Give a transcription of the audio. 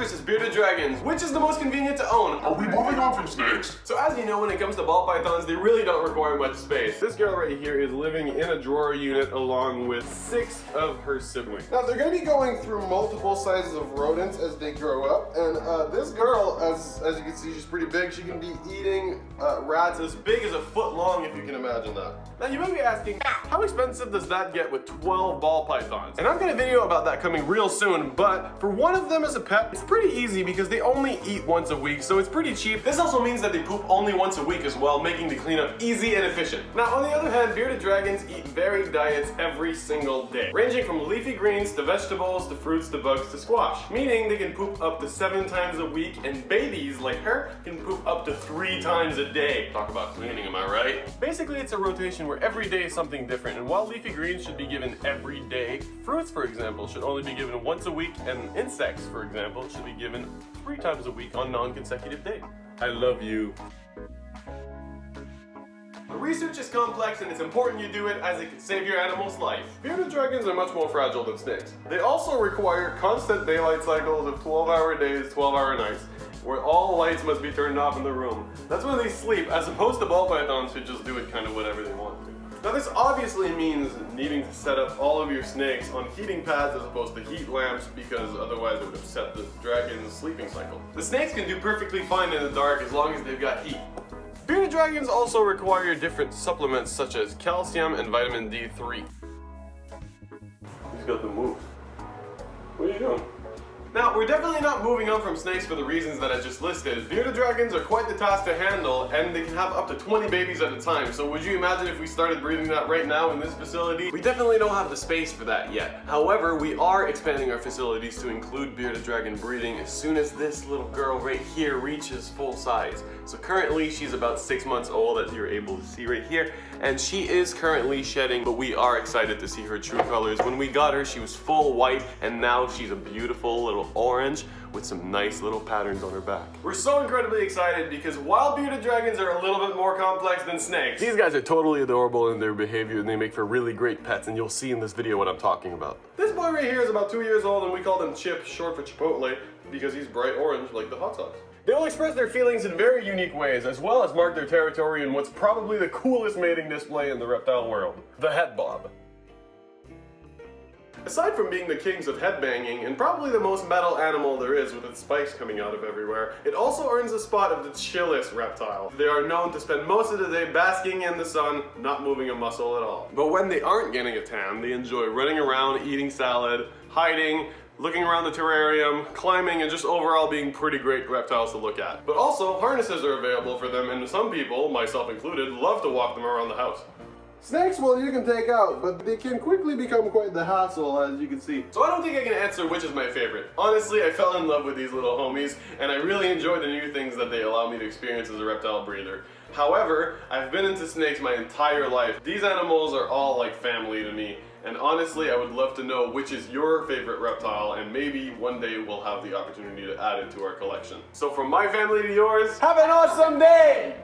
versus bearded dragons. Which is the most convenient to own? Are we moving on from snakes? So as you know, when it comes to ball pythons, they really don't require much space. This girl right here is living in a drawer unit along with 6 of her siblings. Now they're going to be going through multiple sizes of rodents as they grow up, and this girl, as you can see, she's pretty big. She can be eating rats as big as a foot long, if you can imagine that. Now you may be asking, how expensive does that get with 12 ball pythons? And I'm going to video about that coming real soon, but for one of them as a pet, it's pretty easy because they only eat once a week, so it's pretty cheap. This also means that they poop only once a week as well, making the cleanup easy and efficient. Now on the other hand, bearded dragons eat varied diets every single day, ranging from leafy greens to vegetables to fruits to bugs to squash, meaning they can poop up to 7 times a week, and babies like her can poop up to 3 times a day. Talk about cleaning, am I right? Basically, it's a rotation where every day is something different, and while leafy greens should be given every day, fruits, for example, should only be given once a week, and insects, for example, should be given 3 times a week on non-consecutive days. I love you. The research is complex and it's important you do it as it can save your animal's life. Bearded dragons are much more fragile than snakes. They also require constant daylight cycles of 12-hour days, 12-hour nights, where all lights must be turned off in the room. That's when they sleep, as opposed to ball pythons who just do it kind of whatever they want to. Now this obviously means needing to set up all of your snakes on heating pads as opposed to heat lamps, because otherwise it would upset the dragon's sleeping cycle. The snakes can do perfectly fine in the dark as long as they've got heat. Bearded dragons also require different supplements such as calcium and vitamin D3. He's got the move. What are you doing? Now, we're definitely not moving on from snakes for the reasons that I just listed. Bearded dragons are quite the task to handle, and they can have up to 20 babies at a time. So would you imagine if we started breeding that right now in this facility? We definitely don't have the space for that yet. However, we are expanding our facilities to include bearded dragon breeding as soon as this little girl right here reaches full size. So currently, she's about 6 months old, as you're able to see right here, and she is currently shedding, but we are excited to see her true colors. When we got her, she was full white, and now she's a beautiful little orange with some nice little patterns on her back. We're so incredibly excited because while bearded dragons are a little bit more complex than snakes, these guys are totally adorable in their behavior and they make for really great pets, and you'll see in this video what I'm talking about. This boy right here is about 2 years old and we call him Chip, short for Chipotle, because he's bright orange like the hot sauce. They will express their feelings in very unique ways, as well as mark their territory in what's probably the coolest mating display in the reptile world, the head bob. Aside from being the kings of headbanging, and probably the most metal animal there is with its spikes coming out of everywhere, it also earns the spot of the chillest reptile. They are known to spend most of the day basking in the sun, not moving a muscle at all. But when they aren't getting a tan, they enjoy running around, eating salad, hiding, looking around the terrarium, climbing, and just overall being pretty great reptiles to look at. But also, harnesses are available for them, and some people, myself included, love to walk them around the house. Snakes, well, you can take out, but they can quickly become quite the hassle, as you can see. So I don't think I can answer which is my favorite. Honestly, I fell in love with these little homies, and I really enjoy the new things that they allow me to experience as a reptile breeder. However, I've been into snakes my entire life. These animals are all like family to me, and honestly, I would love to know which is your favorite reptile, and maybe one day we'll have the opportunity to add it to our collection. So from my family to yours, have an awesome day!